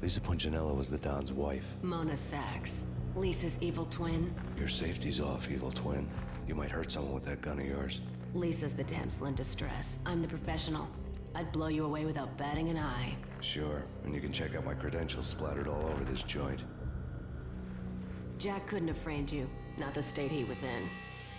Lisa Punchinello was the Don's wife. Mona Sachs. Lisa's evil twin. Your safety's off, evil twin. You might hurt someone with that gun of yours. Lisa's the damsel in distress. I'm the professional. I'd blow you away without batting an eye. Sure, and you can check out my credentials splattered all over this joint. Jack couldn't have framed you. Not the state he was in.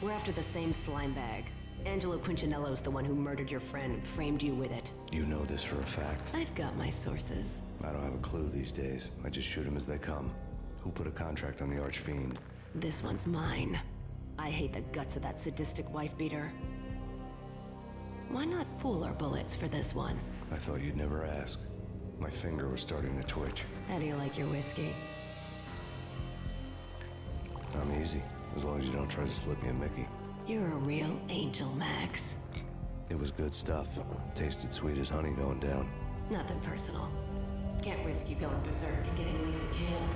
We're after the same slime bag. Angelo Punchinello's the one who murdered your friend and framed you with it. You know this for a fact. I've got my sources. I don't have a clue these days. I just shoot them as they come. Who put a contract on the Archfiend? This one's mine. I hate the guts of that sadistic wife-beater. Why not pool our bullets for this one? I thought you'd never ask. My finger was starting to twitch. How do you like your whiskey? I'm easy, as long as you don't try to slip me a Mickey. You're a real angel, Max. It was good stuff. Tasted sweet as honey going down. Nothing personal. Can't risk you going berserk and getting Lisa killed.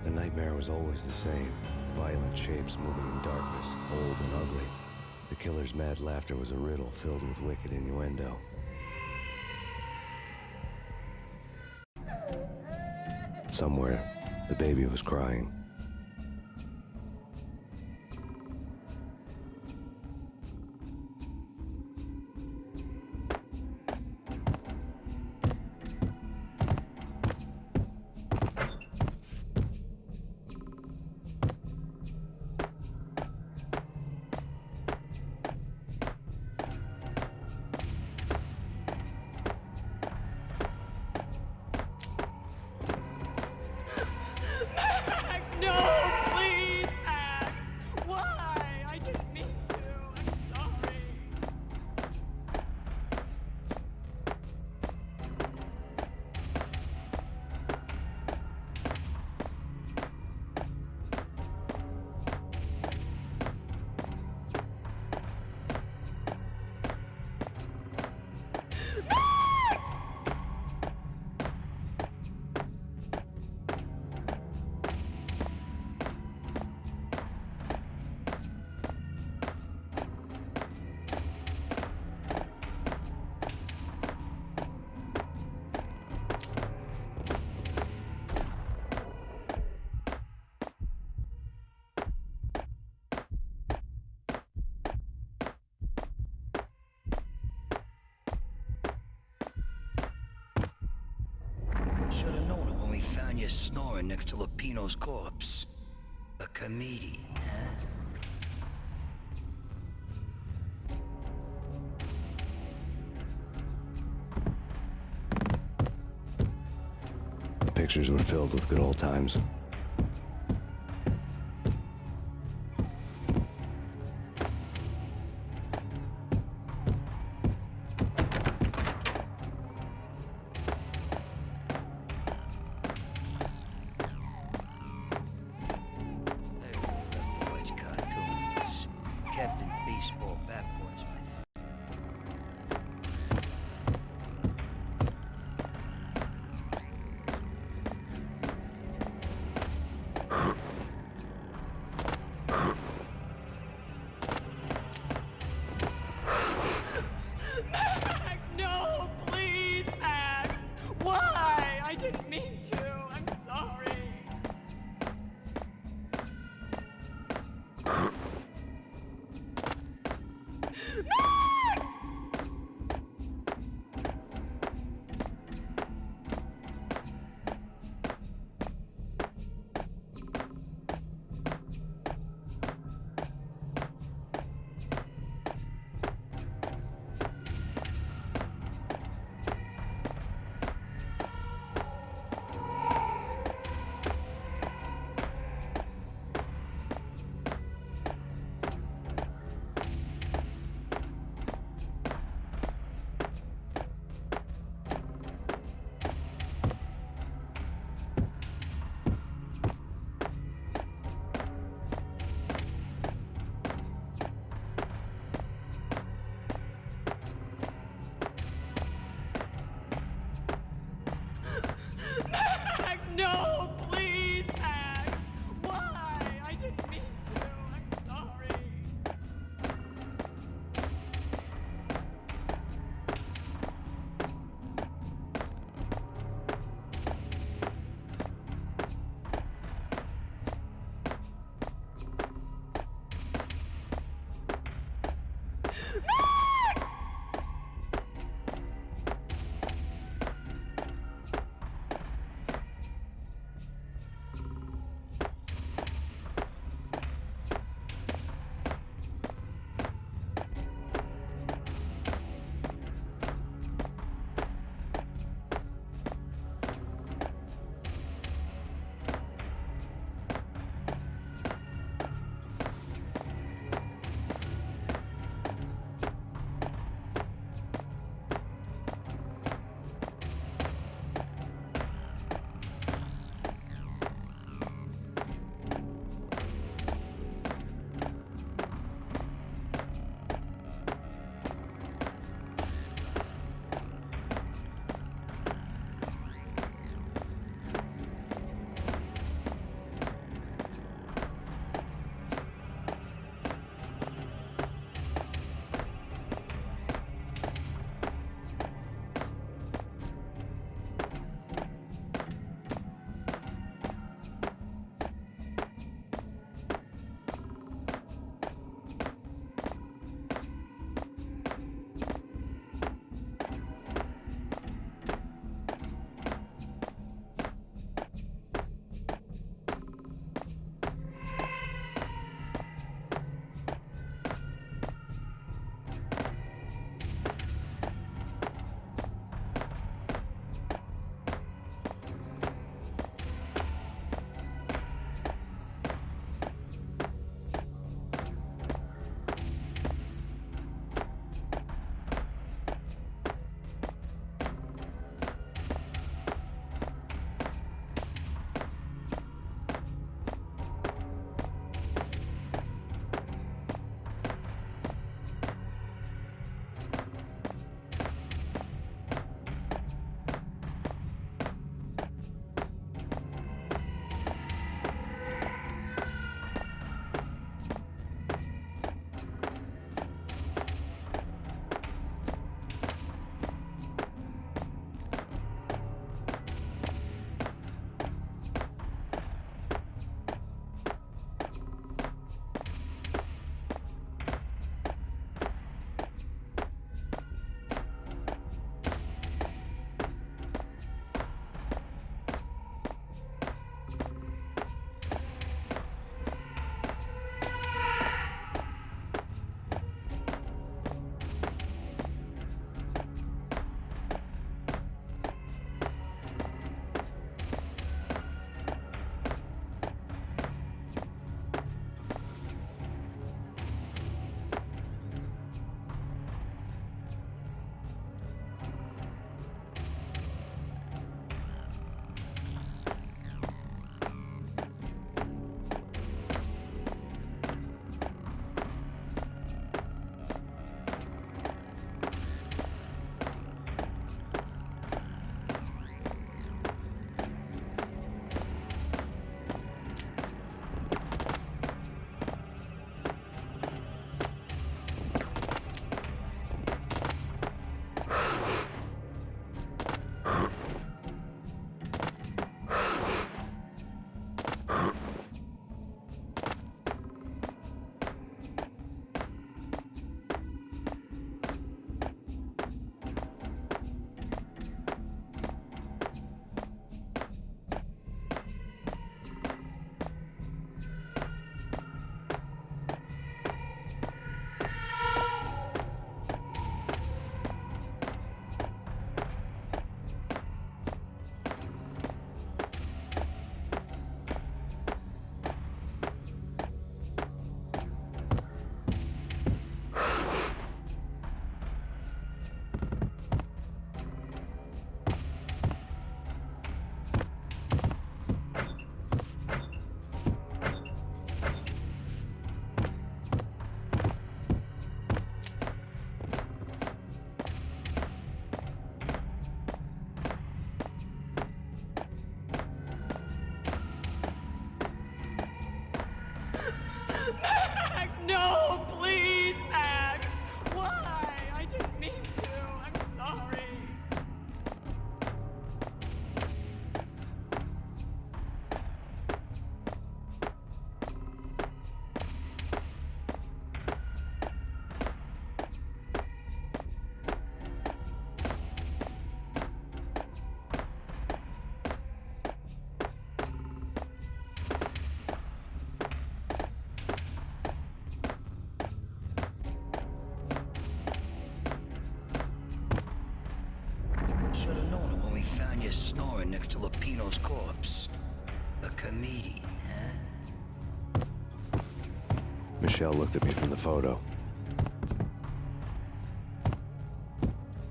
The nightmare was always the same. Violent shapes moving in darkness, old and ugly. The killer's mad laughter was a riddle filled with wicked innuendo. Somewhere, the baby was crying. Should have known it when we found you snoring next to Lupino's corpse. A comedian, huh? The pictures were filled with good old times. Captain Baseball Bat Boys, Max, no, please, Max. Why? I didn't mean to. I'm sorry. Max, no, please, Max! Why? I didn't mean to. I'm sorry. Should have known it when we found you snoring next to Lupino's corpse. A comedian, huh? Michelle looked at me from the photo.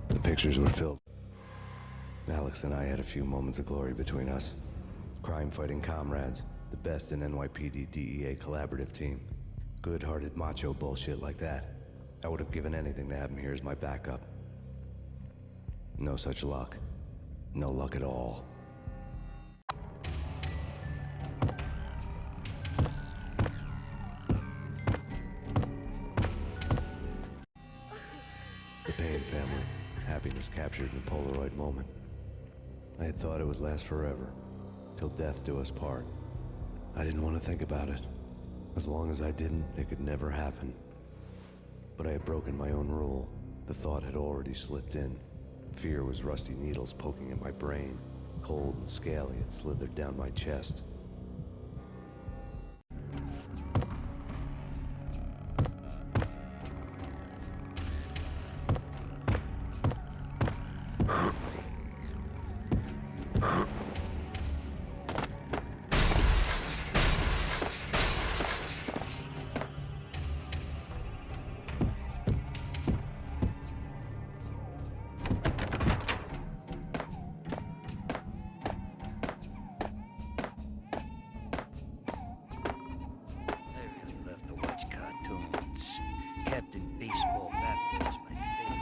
The pictures were filled. Alex and I had a few moments of glory between us. Crime-fighting comrades, the best in NYPD DEA collaborative team. Good-hearted macho bullshit like that. I would have given anything to have him here as my backup. No such luck. No luck at all. The Payne family. Happiness captured in a Polaroid moment. I had thought it would last forever, till death do us part. I didn't want to think about it. As long as I didn't, it could never happen. But I had broken my own rule. The thought had already slipped in. Fear was rusty needles poking at my brain. Cold and scaly, it slithered down my chest. I really love to watch cartoons. Captain Baseball Bat was my favorite.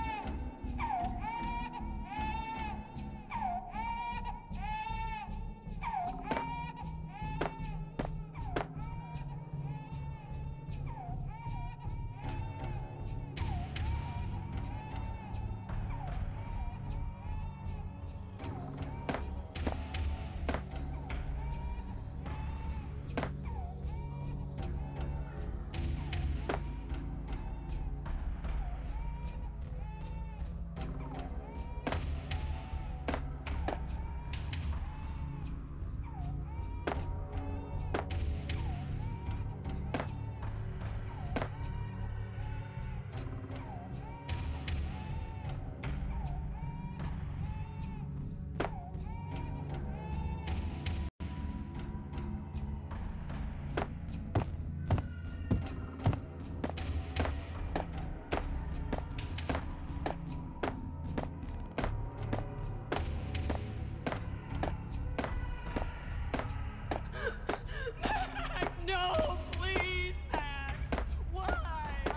Max, no, please, Max! Why?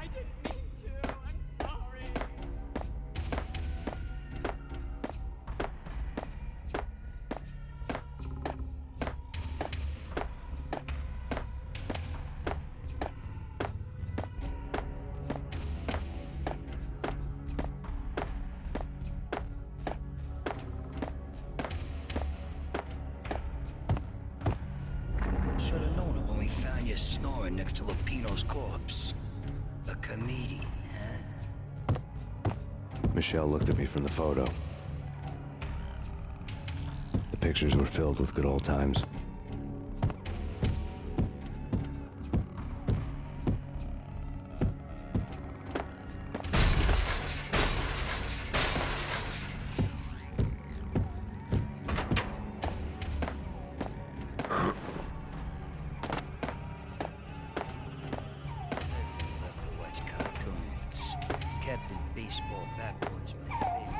I didn't mean to. I'm sorry. Should have known it when we found you snoring next to Lupino's corpse. A comedian, huh? Michelle looked at me from the photo. The pictures were filled with good old times. I really love to watch cartoons. Captain Baseball Bat was my favorite.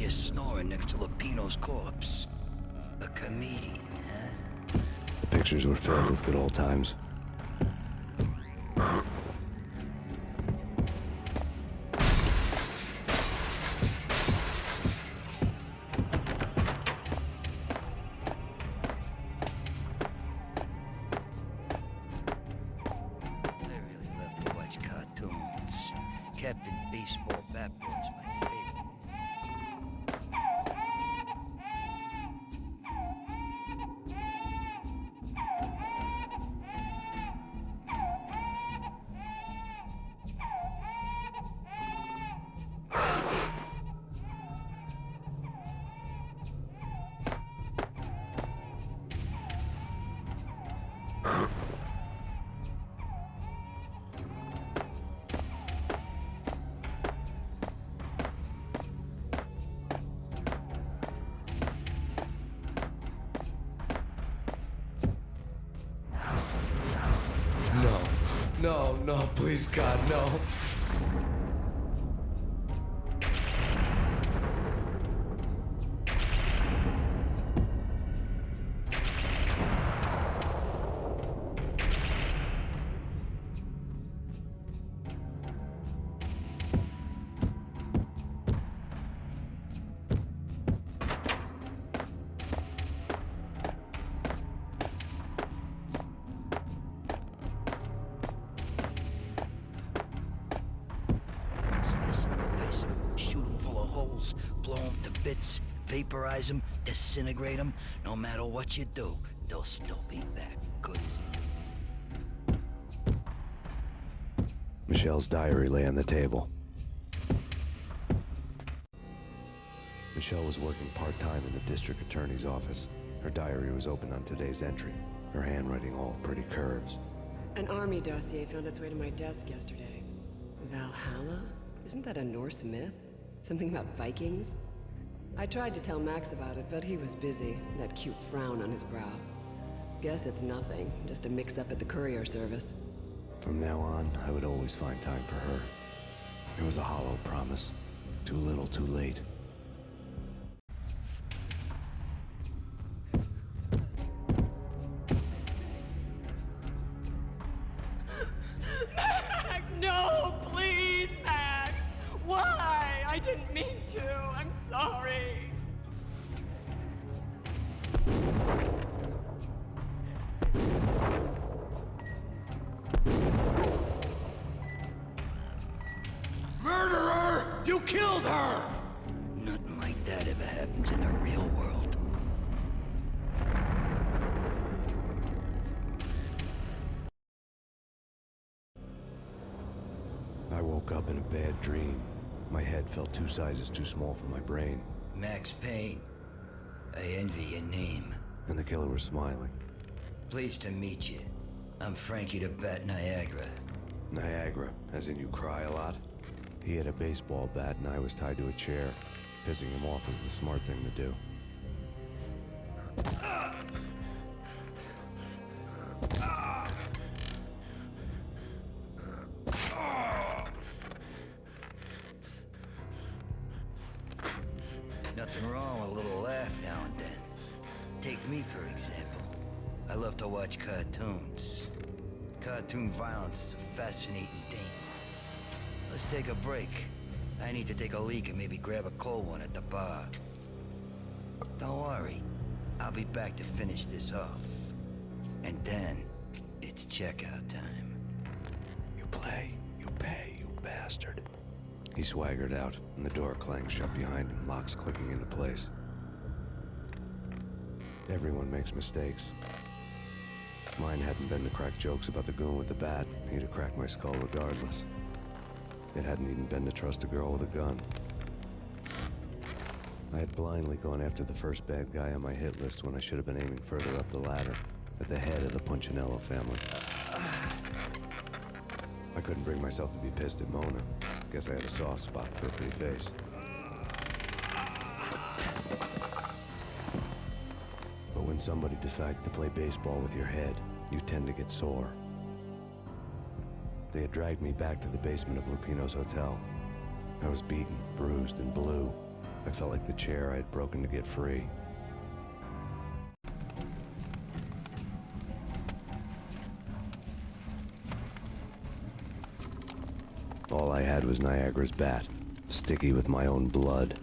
you snoring next to Lupino's corpse. A comedian, huh? The pictures were filled with good old times. Captain Baseball Bat Boy's my favorite. No, please, God, no. Shoot them full of holes, blow them to bits, vaporize them, disintegrate them. No matter what you do, they'll still be back good as new. Michelle's diary lay on the table. Michelle was working part-time in the district attorney's office. Her diary was open on today's entry, her handwriting all pretty curves. An army dossier found its way to my desk yesterday. Valhalla? Isn't that a Norse myth? Something about Vikings? I tried to tell Max about it, but he was busy, that cute frown on his brow. Guess it's nothing, just a mix-up at the courier service. From now on, I would always find time for her. It was a hollow promise. Too little, too late. Max, no, please, Max. Why? I didn't mean to. I'm sorry. Murderer! You killed her! Nothing like that ever happens in the real world. I woke up in a bad dream. My head felt 2 sizes too small for my brain. Max Payne. I envy your name. And the killer was smiling. Pleased to meet you. I'm Frankie the Bat Niagara. Niagara, as in you cry a lot? He had a baseball bat and I was tied to a chair. Pissing him off was the smart thing to do. Nothing wrong with a little laugh now and then. Take me, for example. I love to watch cartoons. Cartoon violence is a fascinating thing. Let's take a break. I need to take a leak and maybe grab a cold one at the bar. Don't worry. I'll be back to finish this off. And then, it's checkout time. You play, you pay, you bastard. He swaggered out, and the door clanged shut behind him, locks clicking into place. Everyone makes mistakes. Mine hadn't been to crack jokes about the goon with the bat. He'd have cracked my skull regardless. It hadn't even been to trust a girl with a gun. I had blindly gone after the first bad guy on my hit list when I should have been aiming further up the ladder, at the head of the Punchinello family. I couldn't bring myself to be pissed at Mona. Guess I had a soft spot for a pretty face. But when somebody decides to play baseball with your head, you tend to get sore. They had dragged me back to the basement of Lupino's hotel. I was beaten, bruised, and blue. I felt like the chair I had broken to get free. All I had was Niagara's bat, sticky with my own blood.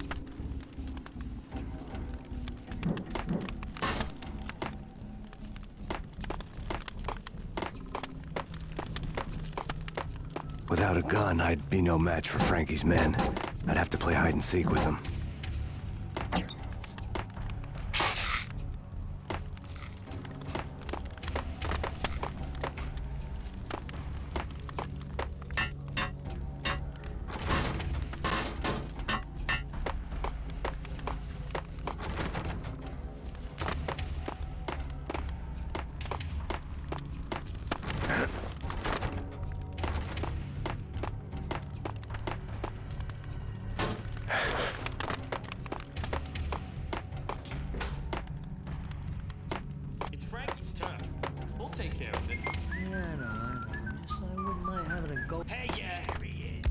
Without a gun, I'd be no match for Frankie's men. I'd have to play hide and seek with them. It's Frankie's turn. We'll take care of it. Yeah, I know. Just I wouldn't mind having a go. Hey, yeah, here he is.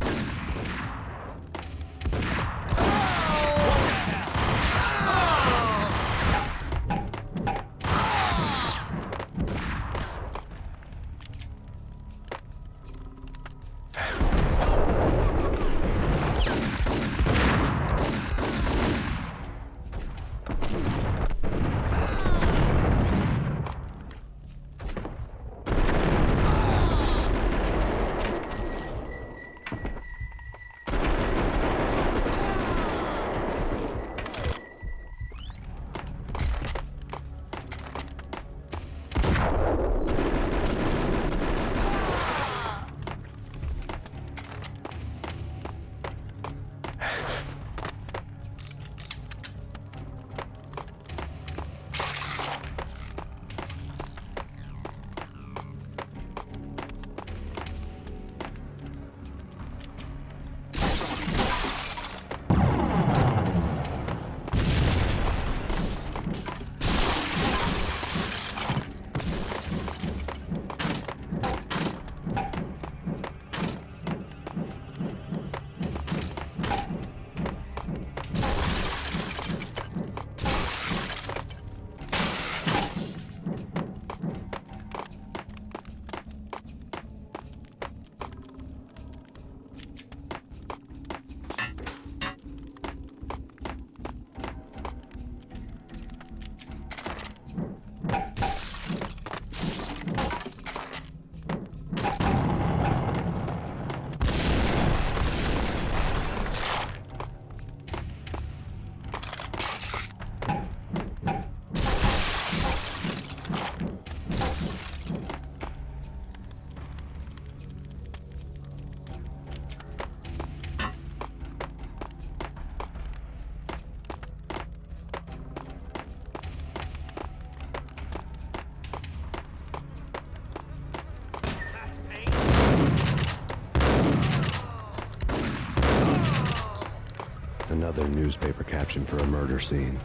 Another newspaper caption for a murder scene.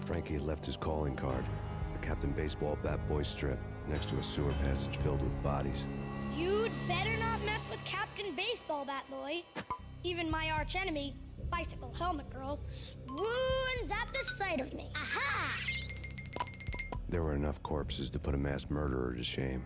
Frankie had left his calling card, a Captain Baseball bat boy strip, next to a sewer passage filled with bodies. You'd better not mess with Captain Baseball Bat Boy. Even my archenemy, Bicycle Helmet Girl, swoons at the sight of me. Aha! There were enough corpses to put a mass murderer to shame.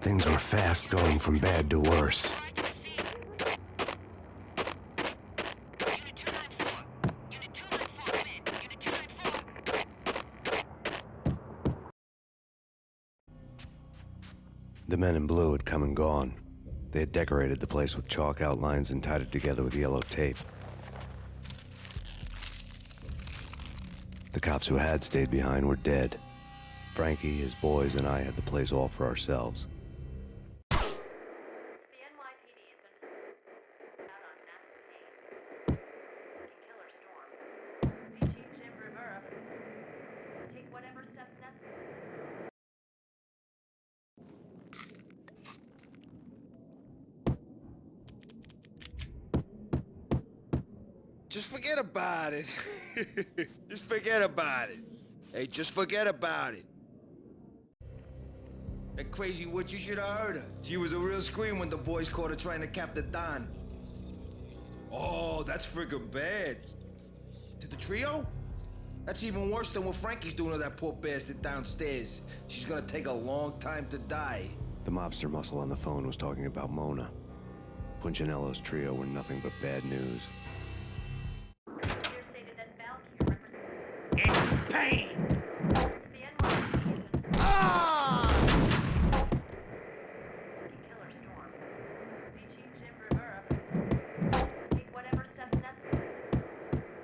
Things were fast going from bad to worse. The men in blue had come and gone. They had decorated the place with chalk outlines and tied it together with yellow tape. The cops who had stayed behind were dead. Frankie, his boys, and I had the place all for ourselves. The NYPD has been out on Max Payne. Killer Storm. Chief Jim Rivera. Take whatever steps necessary. Just forget about it. Just forget about it. Hey, just forget about it. That crazy witch, you should have heard her. She was a real scream when the boys caught her trying to cap the Don. Oh, that's friggin' bad. To the trio? That's even worse than what Frankie's doing to that poor bastard downstairs. She's gonna take a long time to die. The mobster muscle on the phone was talking about Mona. Punchinello's trio were nothing but bad news. It's Payne! Killer Storm. Chief Jim Rivera. Take whatever steps necessary.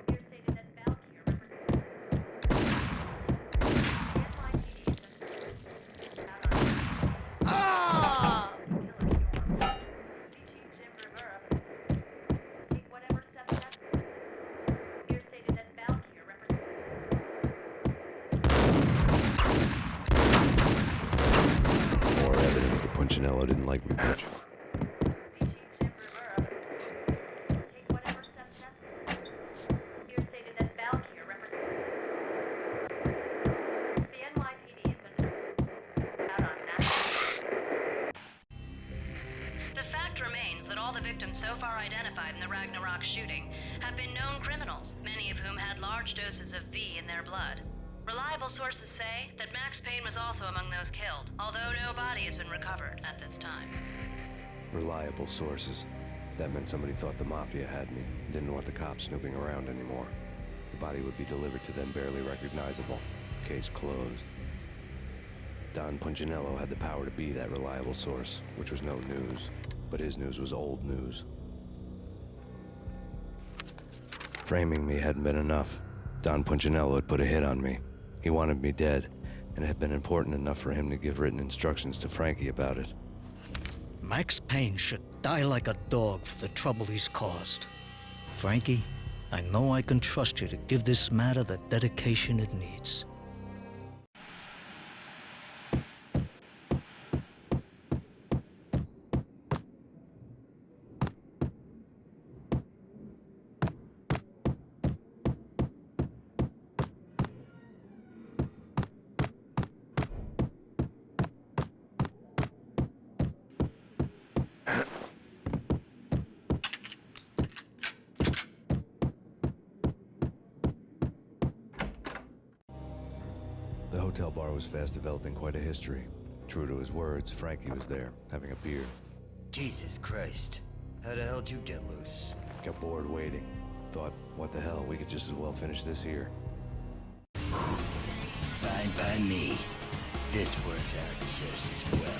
Here stated that Valkyrie represents the NYPD has been out on Chief Jim Rivera. Take whatever steps necessary. Here stated that Valkyrie represents More evidence that Punchinello didn't like me much. Take whatever steps necessary. Here stated that Valkyrie represents the NYPD has been out on that. The fact remains that all the victims so far identified in the Ragnarok shooting have been known criminals, many of whom had large doses of V in their blood. Reliable sources say that Max Payne was also among those killed, although no body has been recovered at this time. Reliable sources. That meant somebody thought the Mafia had me, didn't want the cops snooping around anymore. The body would be delivered to them barely recognizable. Case closed. Don Punchinello had the power to be that reliable source, which was no news. But his news was old news. Framing me hadn't been enough. Don Punchinello had put a hit on me. He wanted me dead, and it had been important enough for him to give written instructions to Frankie about it. Max Payne should die like a dog for the trouble he's caused. Frankie, I know I can trust you to give this matter the dedication it needs. The hotel bar was fast developing quite a history. True to his words, Frankie was there, having a beer. Jesus Christ. How the hell did you get loose? Got bored waiting. Thought, what the hell, we could just as well finish this here. Fine by me. This works out just as well.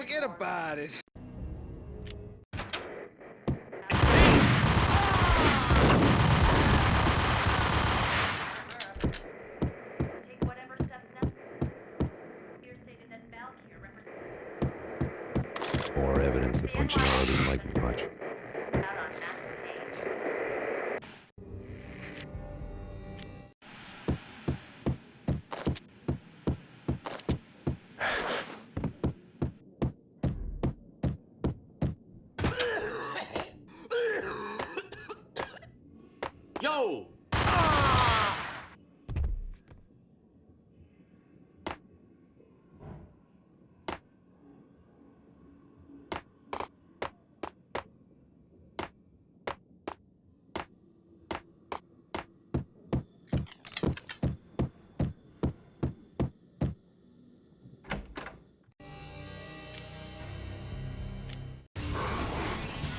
forget about it. More evidence that Punchinello didn't like me much. Yo!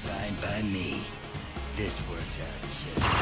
Fine by me. This works out just.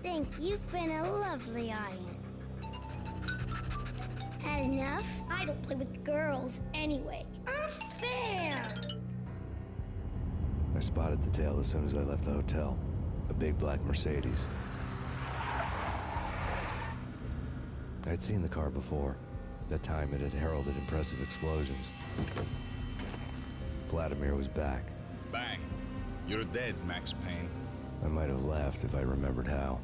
Thank you. You've been a lovely iron. Had enough? I don't play with girls anyway. Unfair! I spotted the tail as soon as I left the hotel. A big black Mercedes. I'd seen the car before. That time it had heralded impressive explosions. Vladimir was back. Bang. You're dead, Max Payne. I might have laughed if I remembered how.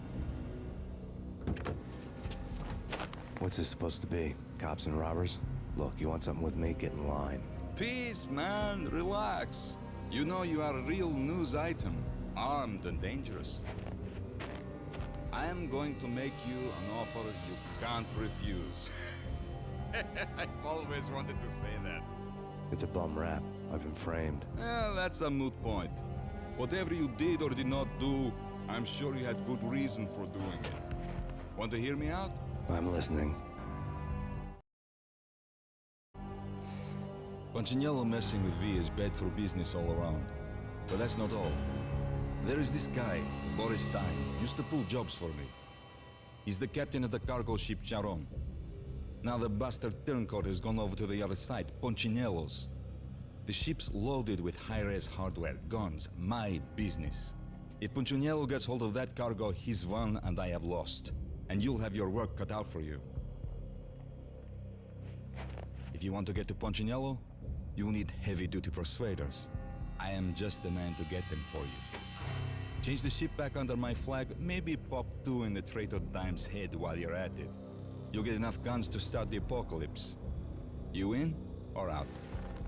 What's this supposed to be? Cops and robbers? Look, you want something with me? Get in line. Peace, man. Relax. You know you are a real news item. Armed and dangerous. I am going to make you an offer you can't refuse. I've always wanted to say that. It's a bum rap. I've been framed. Well, that's a moot point. Whatever you did or did not do, I'm sure you had good reason for doing it. Want to hear me out? I'm listening. Punchinello messing with V is bad for business all around. But that's not all. There is this guy, Boris Stein, used to pull jobs for me. He's the captain of the cargo ship Charon. Now the bastard turncoat has gone over to the other side, Punchinello's. The ship's loaded with high-res hardware, guns, my business. If Punchinello gets hold of that cargo, he's won and I have lost. And you'll have your work cut out for you. If you want to get to Punchinello, you'll need heavy-duty persuaders. I am just the man to get them for you. Change the ship back under my flag, maybe pop 2 in the traitor Dime's head while you're at it. You'll get enough guns to start the apocalypse. You in or out?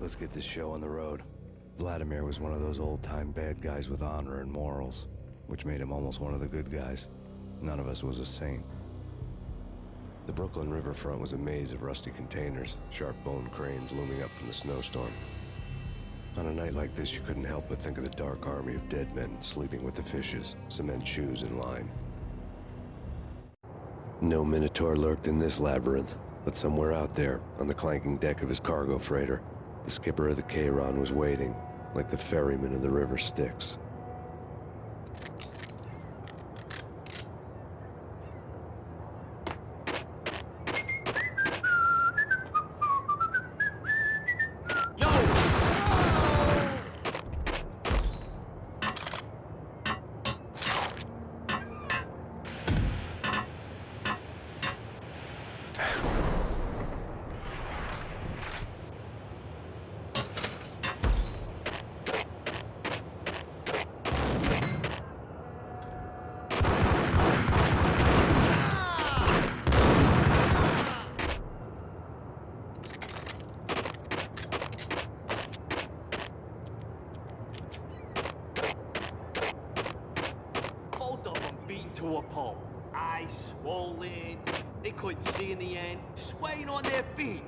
Let's get this show on the road. Vladimir was one of those old-time bad guys with honor and morals, which made him almost one of the good guys. None of us was a saint. The Brooklyn riverfront was a maze of rusty containers, sharp-boned cranes looming up from the snowstorm. On a night like this, you couldn't help but think of the dark army of dead men sleeping with the fishes, cement shoes in line. No Minotaur lurked in this labyrinth, but somewhere out there, on the clanking deck of his cargo freighter, the skipper of the Chiron was waiting, like the ferryman of the river Styx. beaten to a pulp. Eyes swollen. They couldn't see in the end. Swaying on their feet.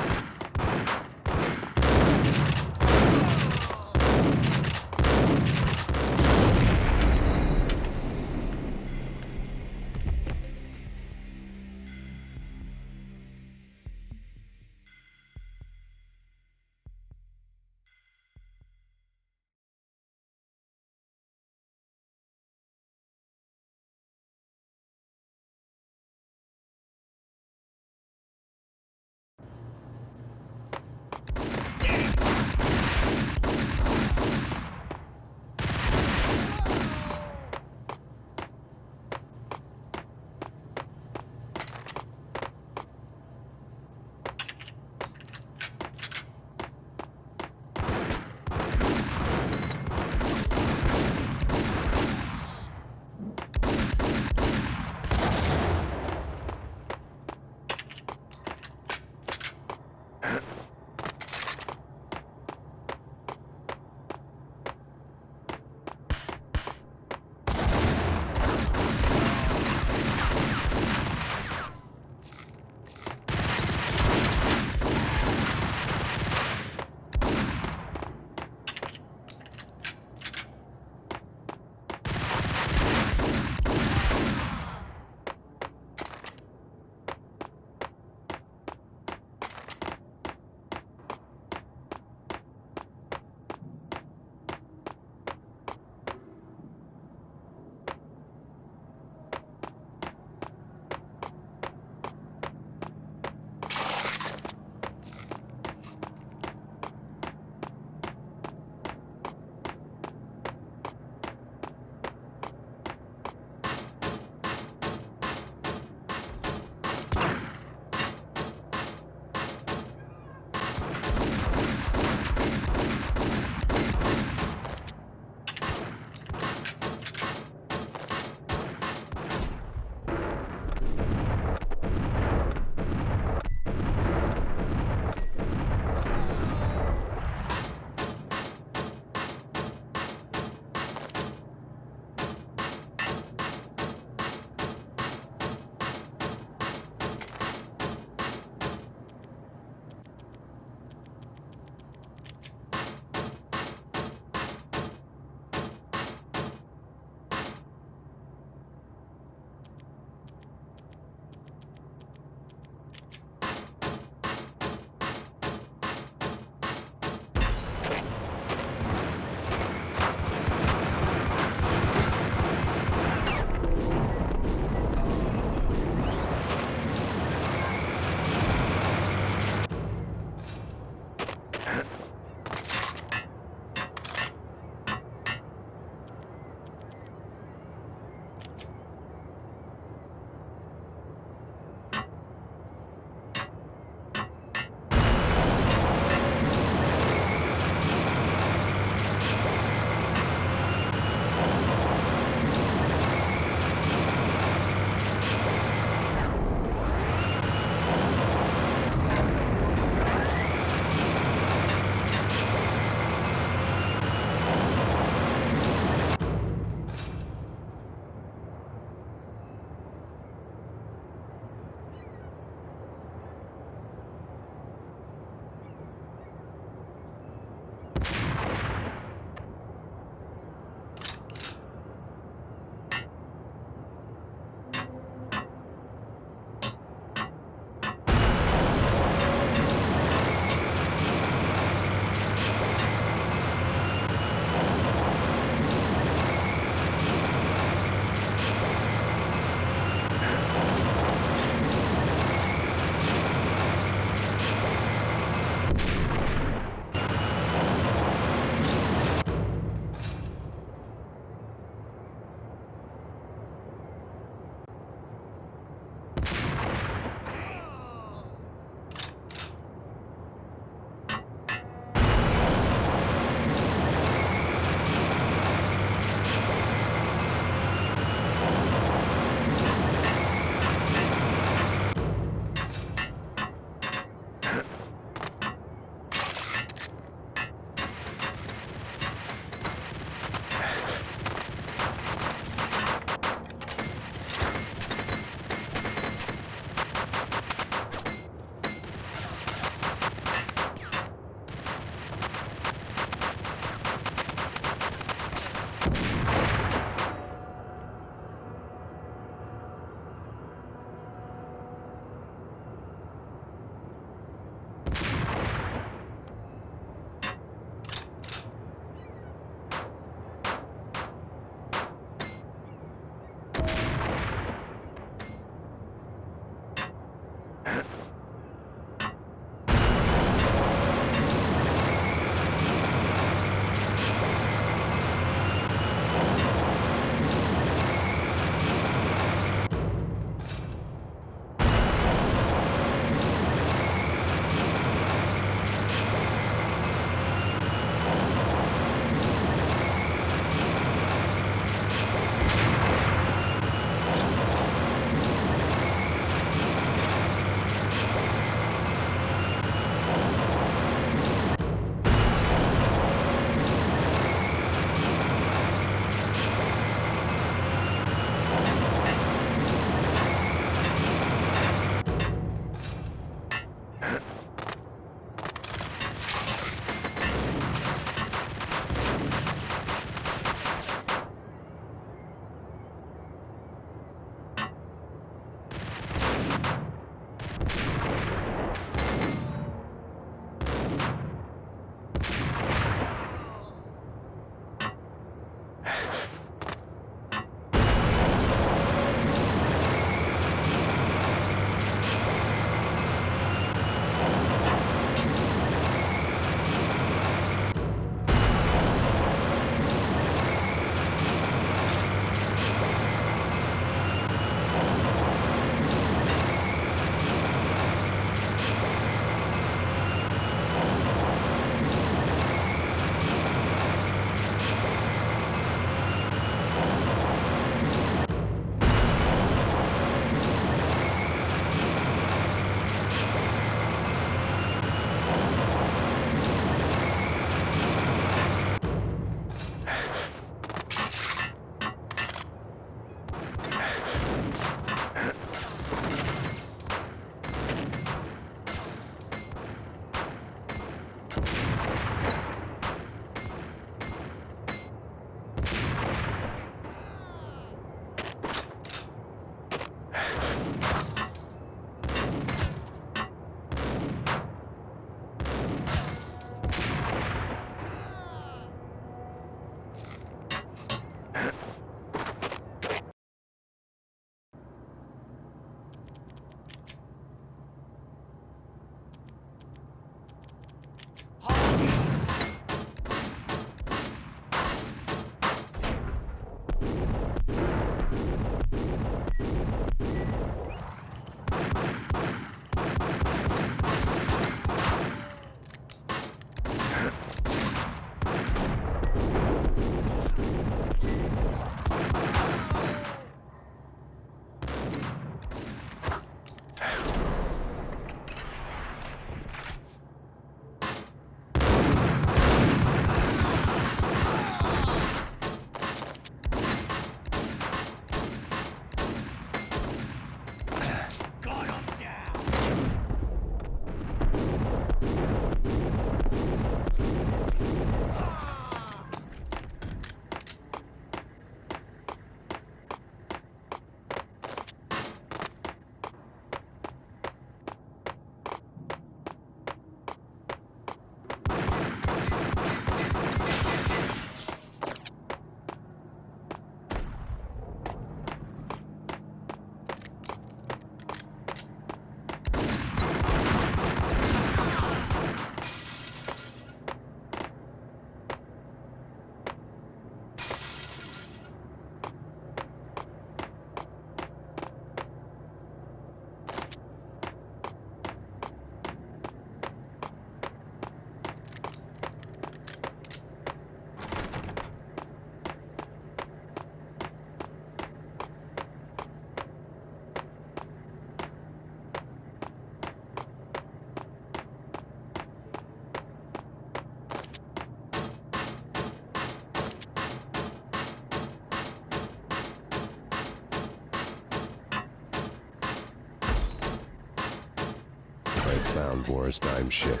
found Boris Dime's ship.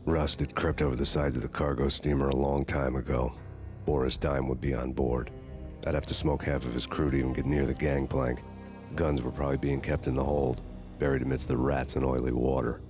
Rust had crept over the sides of the cargo steamer a long time ago. Boris Dime would be on board. I'd have to smoke half of his crew to even get near the gangplank. Guns were probably being kept in the hold, buried amidst the rats and oily water.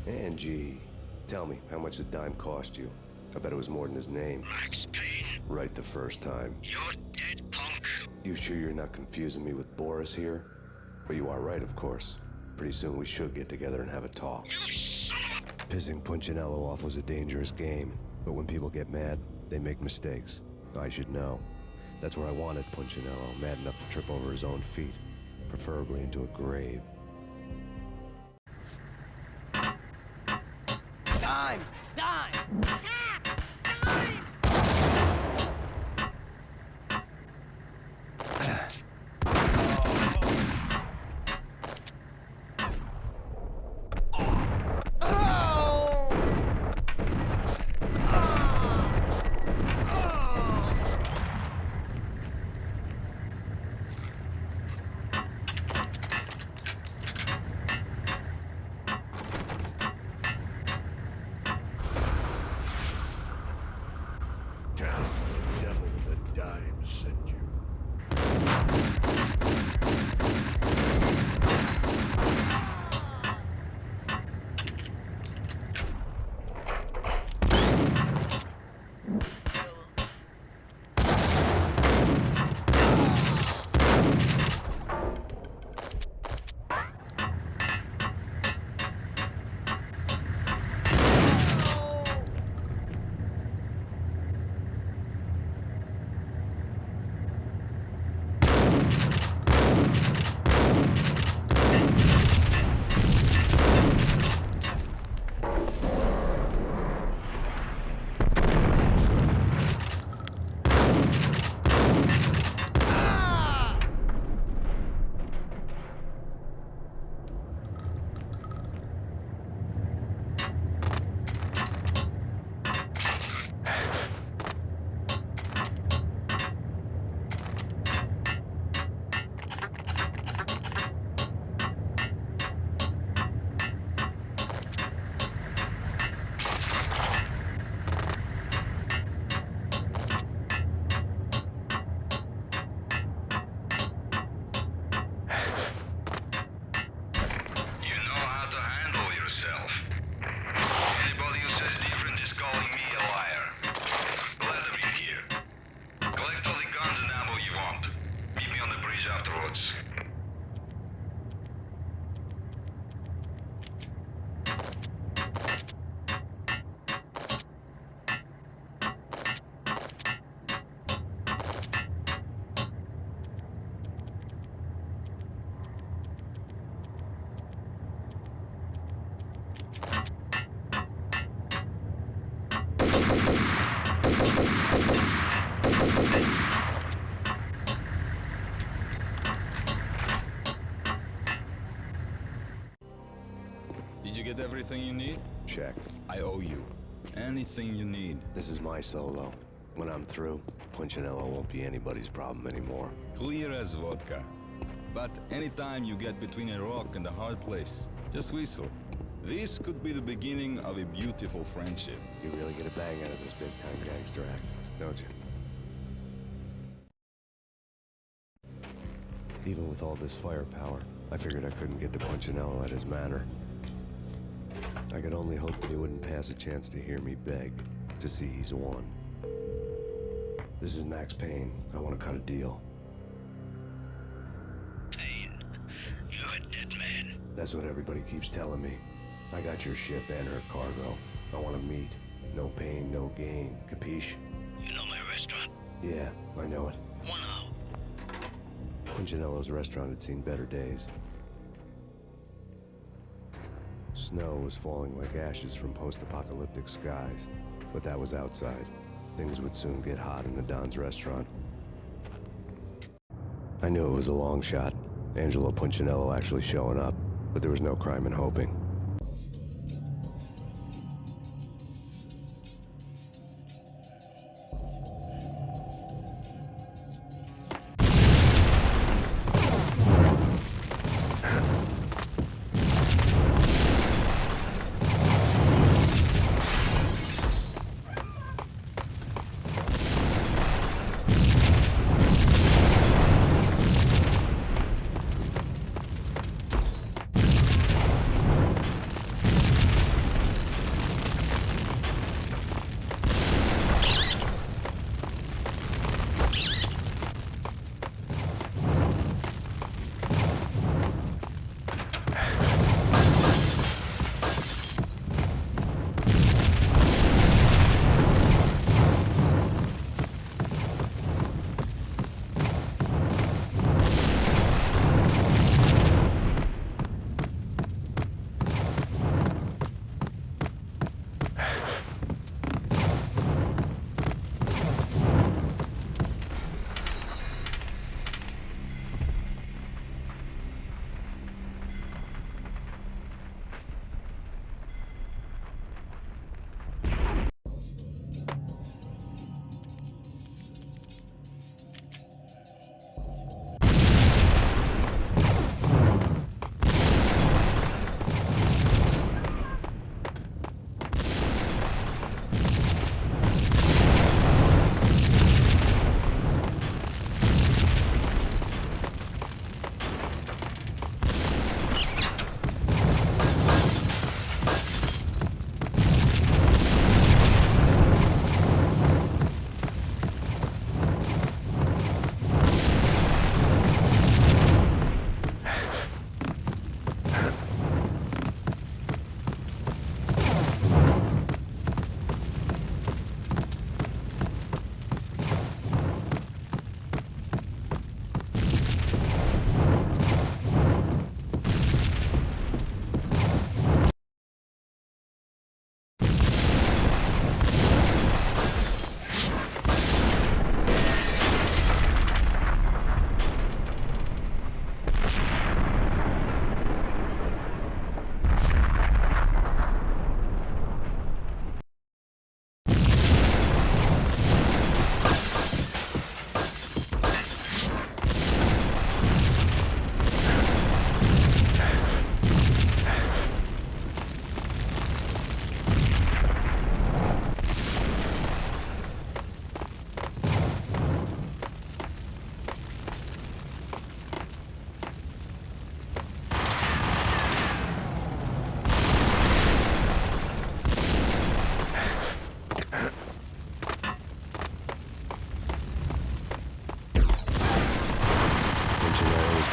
Angie, tell me, how much did Dime cost you? I bet it was more than his name. Max Payne, Right the first time. you're dead, punk. You sure you're not confusing me with Boris here? But you are right, of course. Pretty soon we should get together and have a talk. You son of a... Pissing Punchinello off was a dangerous game, but when people get mad, they make mistakes. I should know. That's where I wanted Punchinello, mad enough to trip over his own feet, preferably into a grave. Dime! Dime! Dime! Did you get everything you need? Check. I owe you. Anything you need. This is my solo. When I'm through, Punchinello won't be anybody's problem anymore. Clear as vodka. But anytime you get between a rock and a hard place, just whistle. This could be the beginning of a beautiful friendship. You really get a bang out of this big-time gangster act, don't you? Even with all this firepower, I figured I couldn't get to Punchinello at his manor. I could only hope that he wouldn't pass a chance to hear me beg, to see he's won. This is Max Payne. I want to cut a deal. Payne, you're a dead man. That's what everybody keeps telling me. I got your ship and her cargo. I want to meet. No pain, no gain. Capiche? You know my restaurant? Yeah, I know it. 1 hour. Punchinello's restaurant had seen better days. Snow was falling like ashes from post-apocalyptic skies, but that was outside. Things would soon get hot in the Don's restaurant. I knew it was a long shot, Angelo Punchinello actually showing up, but there was no crime in hoping.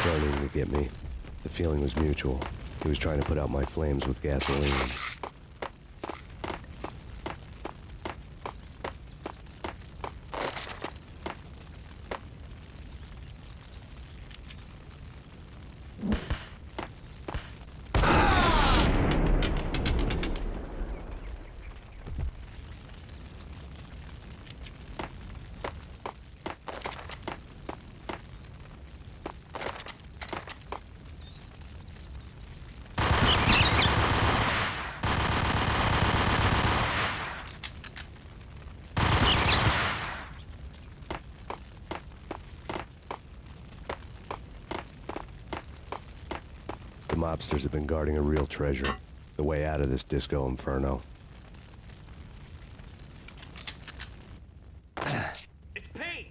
Starting to get me. The feeling was mutual. He was trying to put out my flames with gasoline. mobsters have been guarding a real treasure. The way out of this disco inferno. It's Payne!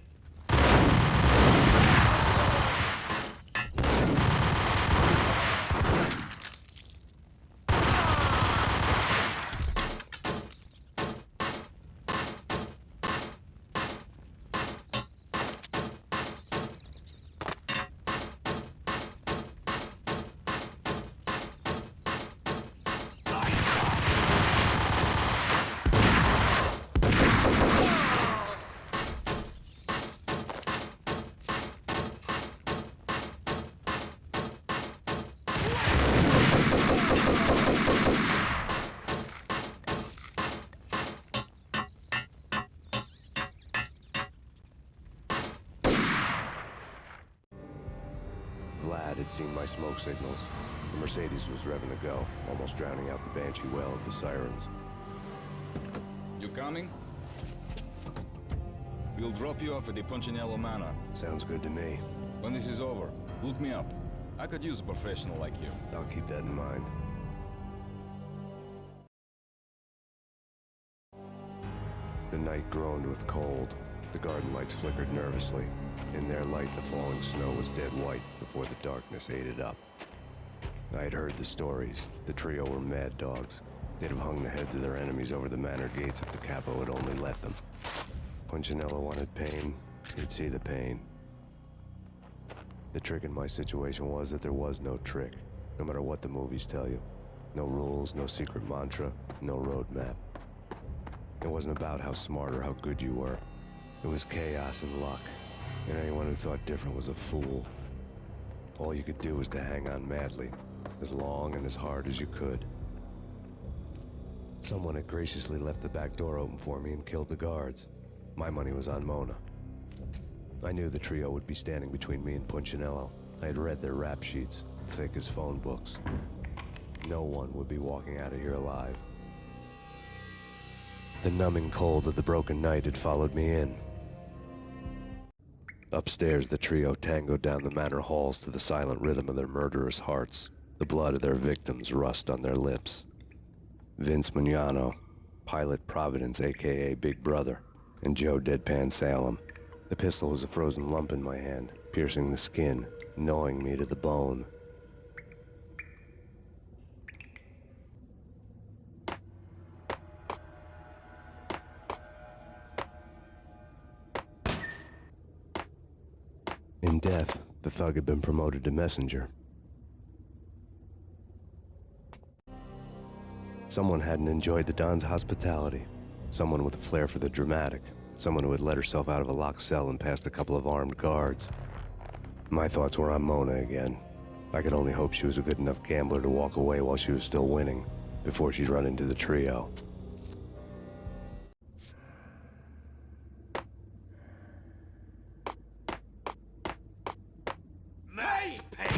Vlad had seen my smoke signals. The Mercedes was revving to go, almost drowning out the Banshee wail of the sirens. You coming? We'll drop you off at the Punchinello Manor. Sounds good to me. When this is over, look me up. I could use a professional like you. I'll keep that in mind. The night groaned with cold. The garden lights flickered nervously. In their light, the falling snow was dead white before the darkness ate it up. I had heard the stories. The trio were mad dogs. They'd have hung the heads of their enemies over the manor gates if the capo had only let them. Punchinello wanted pain. He'd see the pain. The trick in my situation was that there was no trick, no matter what the movies tell you. No rules, no secret mantra, no roadmap. It wasn't about how smart or how good you were. It was chaos and luck, and anyone who thought different was a fool. All you could do was to hang on madly, as long and as hard as you could. Someone had graciously left the back door open for me and killed the guards. My money was on Mona. I knew the trio would be standing between me and Punchinello. I had read their rap sheets, thick as phone books. No one would be walking out of here alive. The numbing cold of the broken night had followed me in. Upstairs, the trio tangoed down the manor halls to the silent rhythm of their murderous hearts, the blood of their victims rust on their lips. Vince Mugnano, Pilot Providence, a.k.a. Big Brother, and Joe Deadpan Salem. The pistol was a frozen lump in my hand, piercing the skin, gnawing me to the bone. In death, the thug had been promoted to messenger. Someone hadn't enjoyed the Don's hospitality. Someone with a flair for the dramatic. Someone who had let herself out of a locked cell and past a couple of armed guards. My thoughts were on Mona again. I could only hope she was a good enough gambler to walk away while she was still winning, before she'd run into the trio. Max Payne!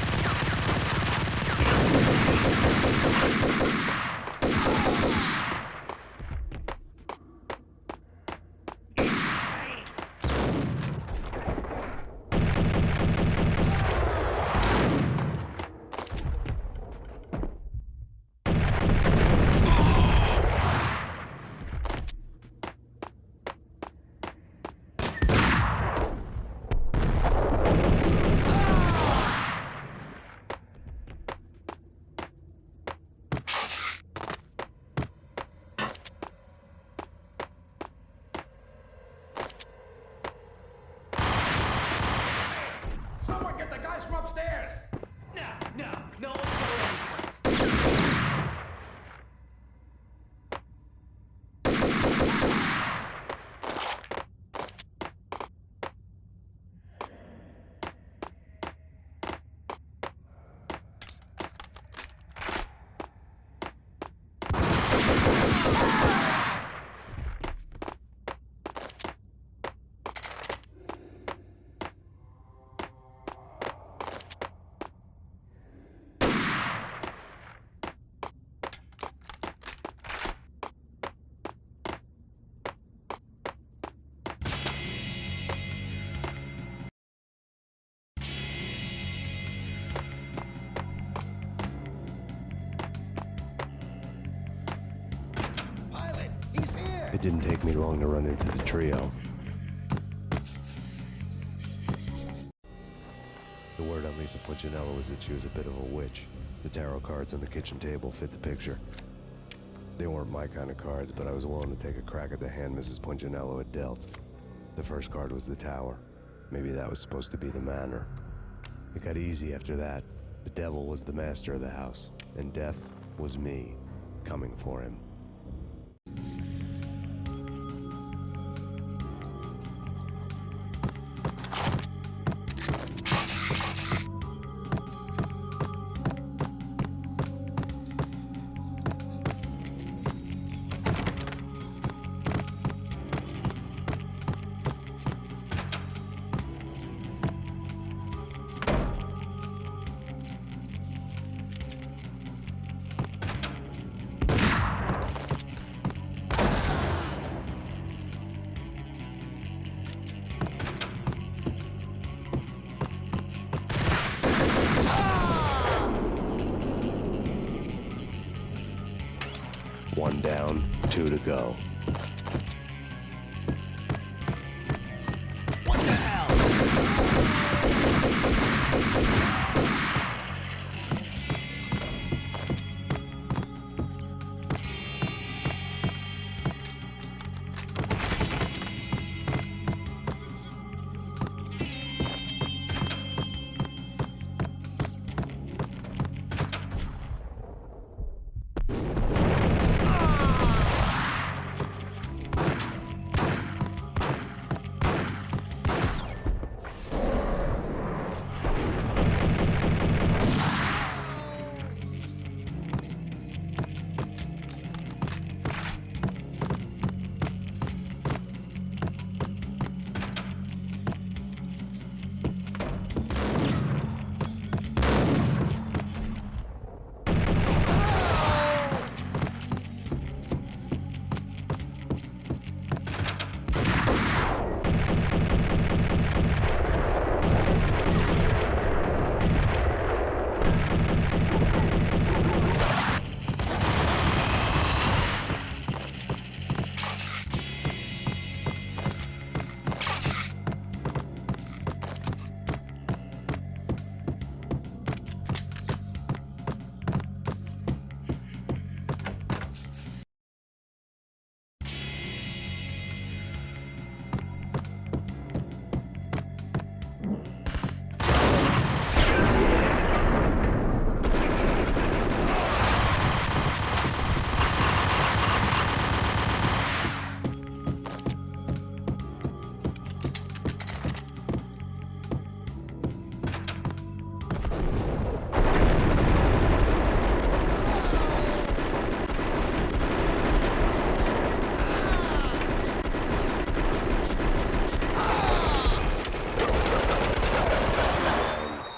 didn't take me long to run into the trio. The word on Lisa Punchinello was that she was a bit of a witch. The tarot cards on the kitchen table fit the picture. They weren't my kind of cards, but I was willing to take a crack at the hand Mrs. Punchinello had dealt. The first card was the tower. Maybe that was supposed to be the manor. It got easy after that. The devil was the master of the house, and death was me, coming for him. One down, 2 to go. What the hell?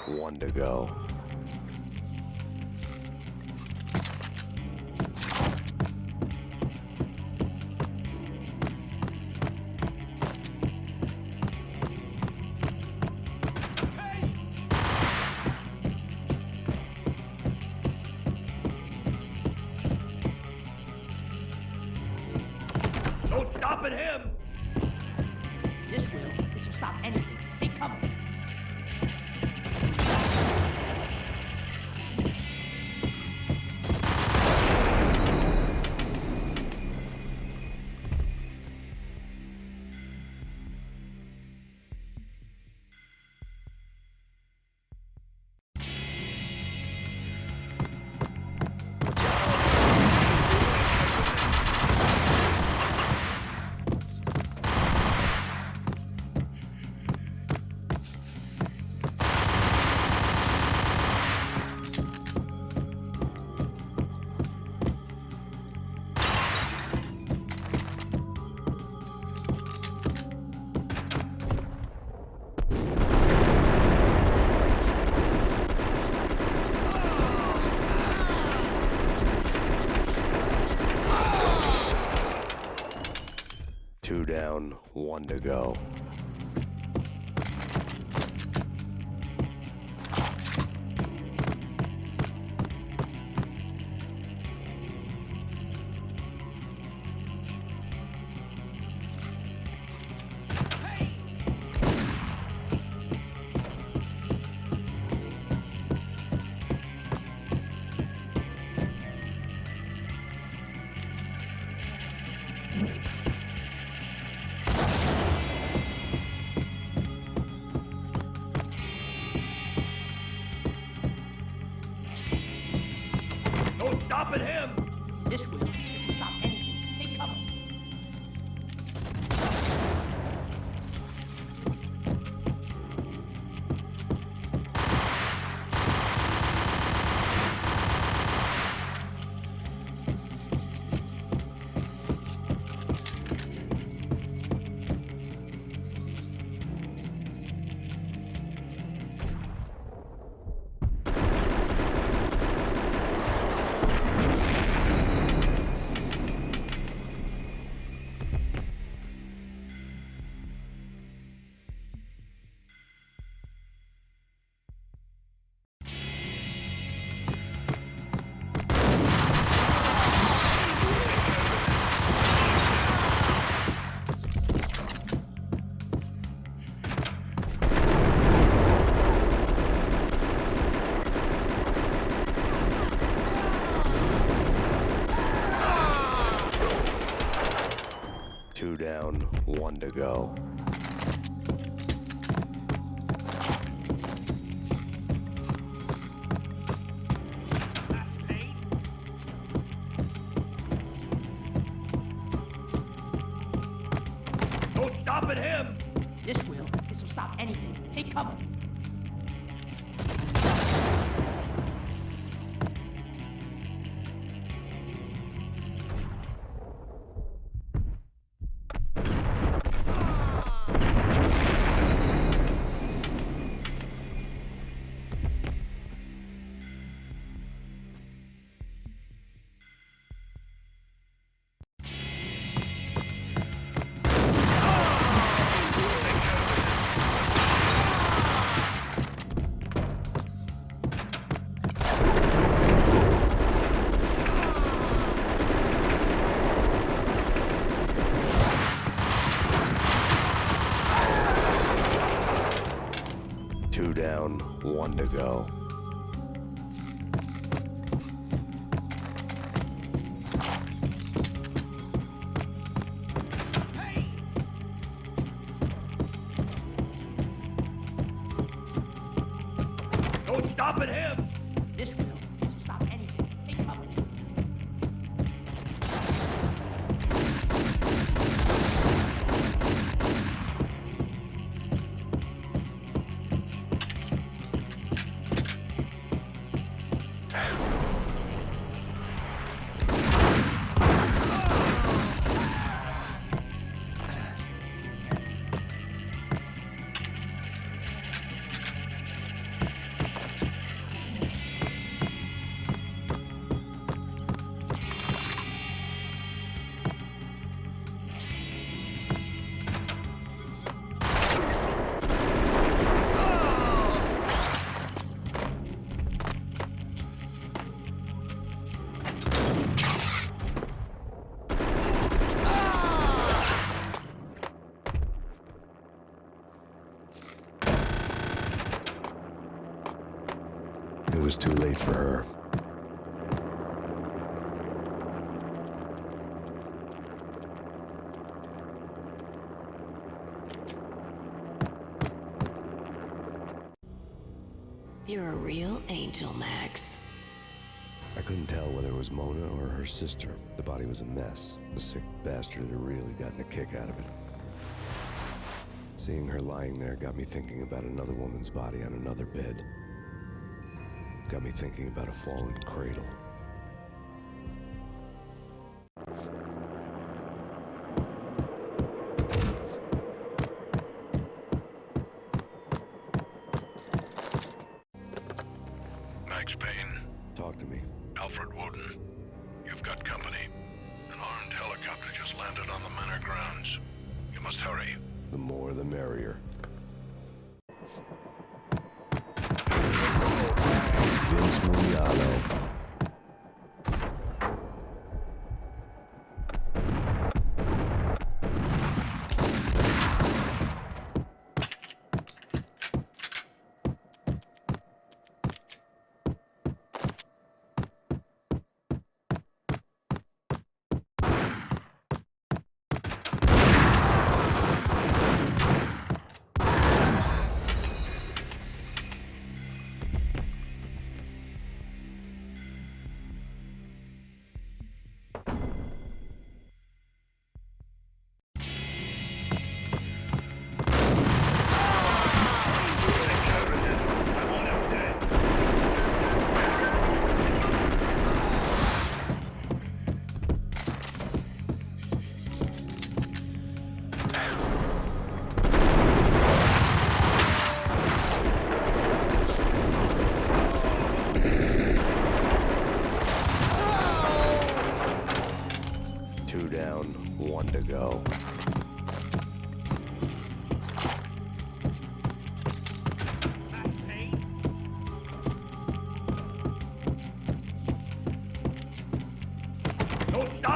One to go. No stopping him! This will stop anything. Be coming. Two down, 1 to go. stopping him! This will stop anything. Take cover. Two down, one to go. Max Payne? No stopping him! This will stop anything. Take cover. Two down, one to go. No stopping him! This will stop anything. Take cover. It was too late for her. You're a real angel, Max. I couldn't tell whether it was Mona or her sister. The body was a mess. The sick bastard had really gotten a kick out of it. Seeing her lying there got me thinking about another woman's body on another bed. Got me thinking about a fallen cradle. Max Payne, Talk to me. Alfred Woden. You've got company. An armed helicopter just landed on the manor grounds. You must hurry. The more the merrier. Vince Mugliano.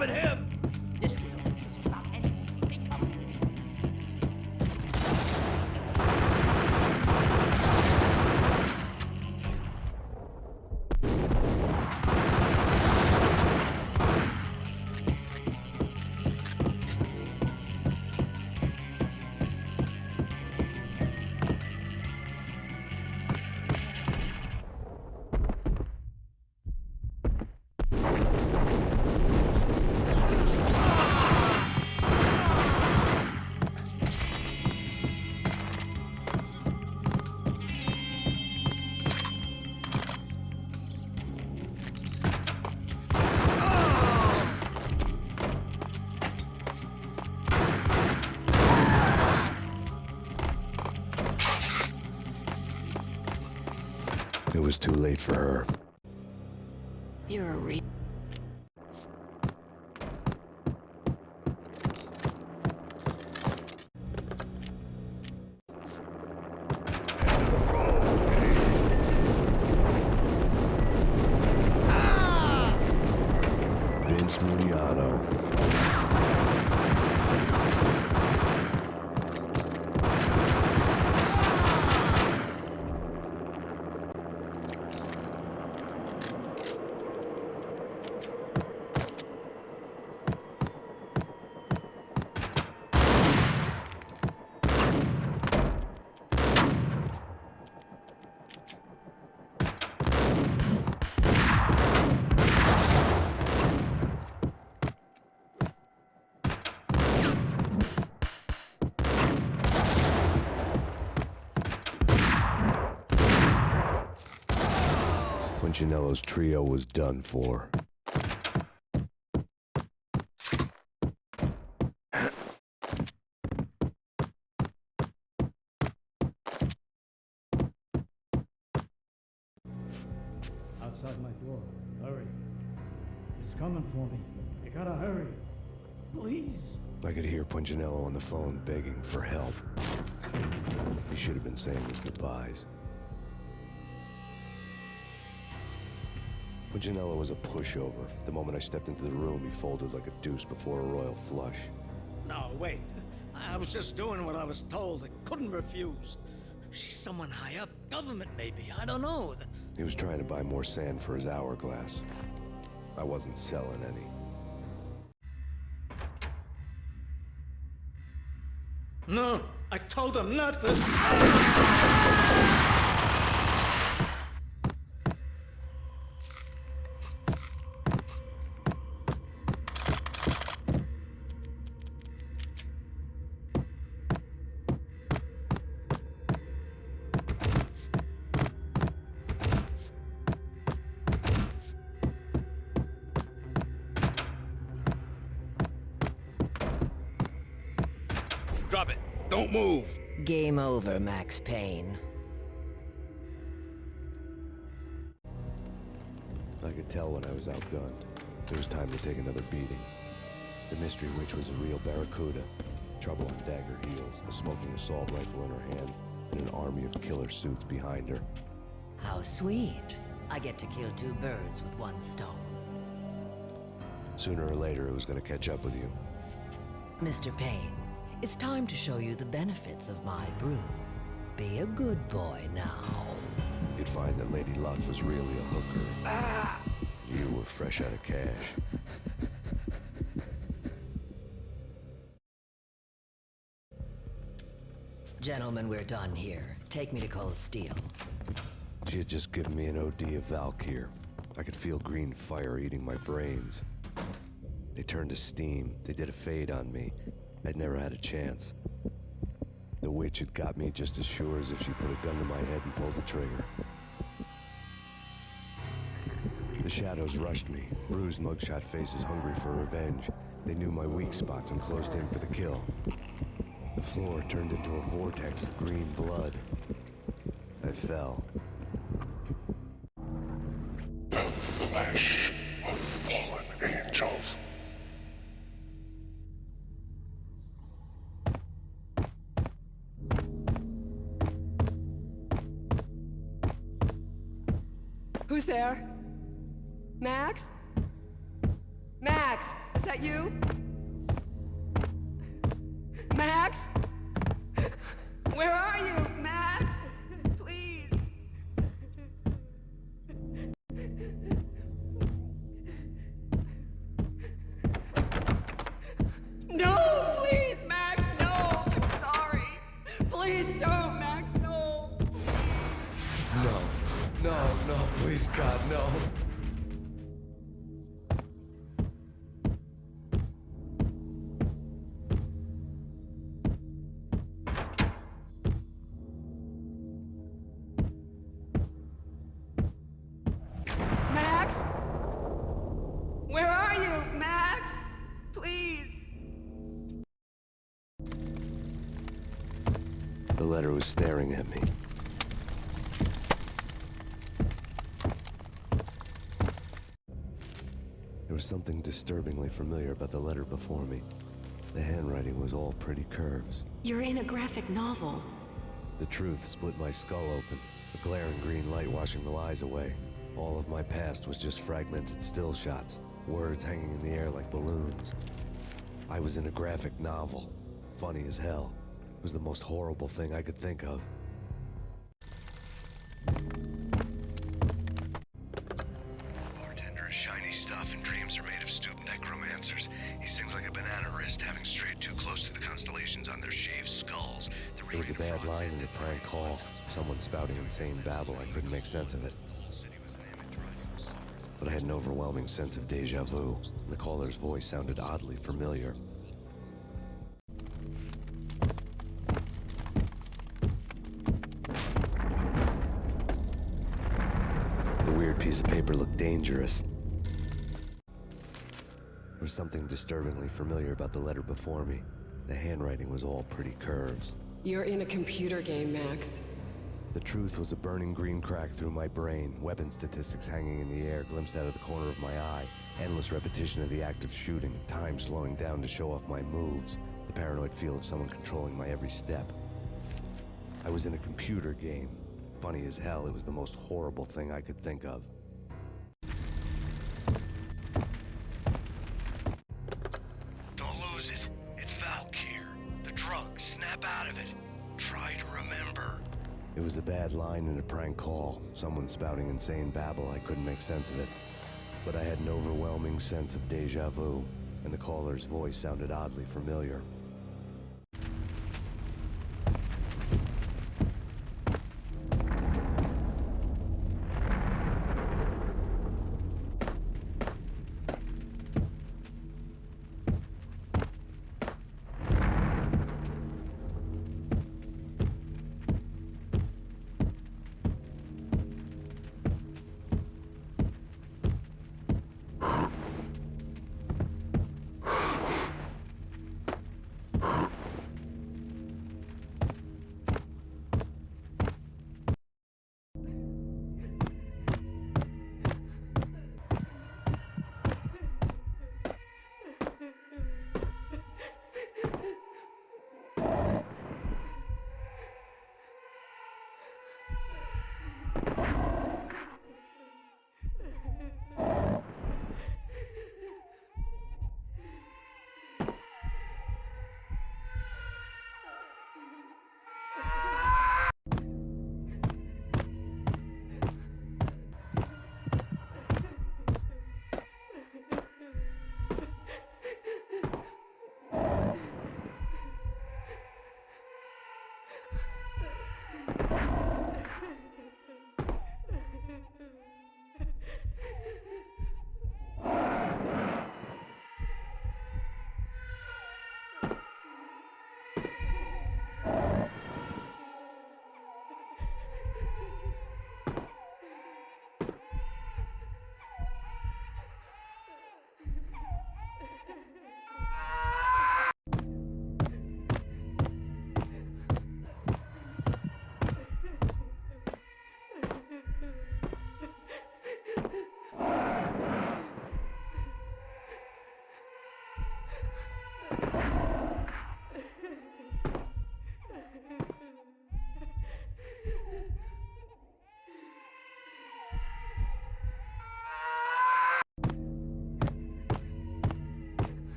stopping him! This will just stop anything coming. It was too late for her. You're a Vince Muliano. Punchinello's trio was done for. Outside my door. Hurry. He's coming for me. You gotta hurry. Please. I could hear Punchinello on the phone begging for help. He should have been saying his goodbyes. Punchinello was a pushover. The moment I stepped into the room, he folded like a deuce before a royal flush. No, wait. I was just doing what I was told. I couldn't refuse. She's someone high up. Government, maybe. I don't know. He was trying to buy more sand for his hourglass. I wasn't selling any. No, I told him not to. Drop it. Don't move. game over, Max Payne. I could tell when I was outgunned. It was time to take another beating. The mystery witch was a real barracuda. Trouble on dagger heels, a smoking assault rifle in her hand, and an army of killer suits behind her. How sweet. I get to kill two birds with one stone. Sooner or later, it was gonna catch up with you. Mr. Payne, it's time to show you the benefits of my brew. Be a good boy now. You'd find that Lady Luck was really a hooker. Ah! You were fresh out of cash. Gentlemen, we're done here. Take me to Cold Steel. She had just given me an OD of Valkyr. I could feel green fire eating my brains. They turned to steam. They did a fade on me. I'd never had a chance. The witch had got me just as sure as if she put a gun to my head and pulled the trigger. The shadows rushed me. Bruised mugshot faces hungry for revenge. They knew my weak spots and closed in for the kill. The floor turned into a vortex of green blood. I fell. The flesh of fallen angels. Who's there? Max? Max, is that you? Max? Where are you, Max? Please. No, please, Max, no. I'm sorry. Please don't, Max, no. No. No, no, please, God, no. Max? Where are you, Max? Please. The letter was staring at me. There was something disturbingly familiar about the letter before me. The handwriting was all pretty curves. You're in a graphic novel. The truth split my skull open, the glaring green light washing the lies away. All of my past was just fragmented still shots, words hanging in the air like balloons. I was in a graphic novel. Funny as hell. It was the most horrible thing I could think of. Bartender is shiny stuff, and dreams are made of stooped necromancers. He sings like a banana wrist, having strayed too close to the constellations on their shaved skulls. There was a bad line in the prank call. Someone spouting insane babble. I couldn't make sense of it. But I had an overwhelming sense of deja vu. The caller's voice sounded oddly familiar. The weird piece of paper looked dangerous. There was something disturbingly familiar about the letter before me. The handwriting was all pretty curves. You're in a computer game, Max. The truth was a burning green crack through my brain, weapon statistics hanging in the air, glimpsed out of the corner of my eye, endless repetition of the act of shooting, time slowing down to show off my moves, the paranoid feel of someone controlling my every step. I was in a computer game. Funny as hell, it was the most horrible thing I could think of. Don't lose it. It's Valk here. The drug, snap out of it. Try to remember. It was a bad line in a prank call. Someone spouting insane babble. I couldn't make sense of it. But I had an overwhelming sense of deja vu, and the caller's voice sounded oddly familiar.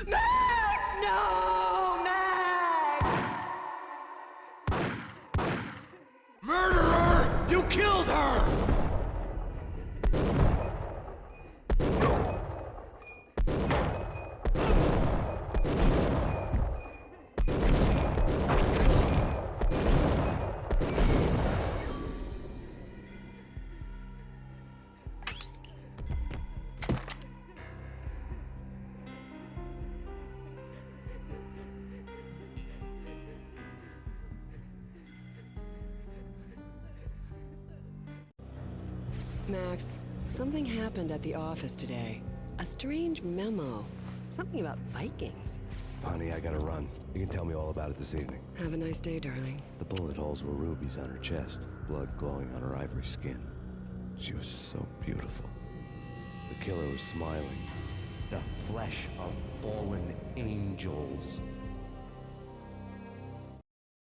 Max! No! Max! Murderer! You killed her! Max, something happened at the office today. A strange memo. Something about Vikings. Honey, I gotta run. You can tell me all about it this evening. Have a nice day, darling. The bullet holes were rubies on her chest, blood glowing on her ivory skin. She was so beautiful. The killer was smiling. The flesh of fallen angels.